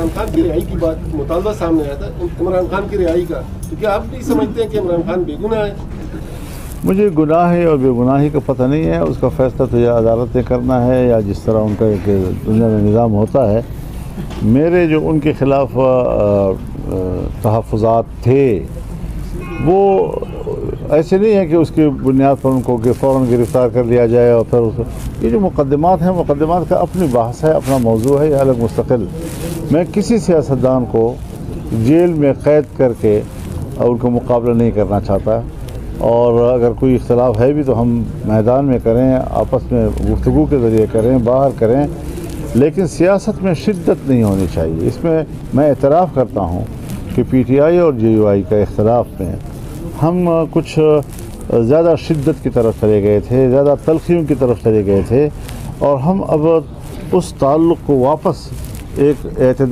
इमरान खान की रिहाई की बात मुतालबा सामने आया था, इमरान खान की रिहाई का, तो क्या आप नहीं समझते हैं कि इमरान खान बेगुनाह है? मुझे गुनाह और बेगुनाही का पता नहीं है, उसका फ़ैसला तो या अदालत ने करना है या जिस तरह उनका एक दुनिया में निज़ाम होता है। मेरे जो उनके ख़िलाफ़ तहफ़्फ़ुज़ात थे वो ऐसे नहीं है कि उसकी बुनियाद पर उनको फ़ौरन गिरफ़्तार कर लिया जाए और फिर उसको, ये जो मुक़द्दमात हैं, मुक़द्दमात का अपनी बहस है, अपना मौजू है, ये अलग मुस्तक़िल। मैं किसी सियासतदान को जेल में क़ैद करके उनका मुकाबला नहीं करना चाहता, और अगर कोई इख्तलाफ है भी तो हम मैदान में करें, आपस में गुफ्तगू के ज़रिए करें, बाहर करें, लेकिन सियासत में शिद्दत नहीं होनी चाहिए। इसमें मैं एतराफ़ करता हूँ कि PTI और JUI का इख्तलाफ में हम कुछ ज़्यादा शिद्दत की तरफ चले गए थे, ज़्यादा तल्ख़ियों की तरफ चले गए थे, और हम अब उस ताल्लुक़ को वापस एक एतदाल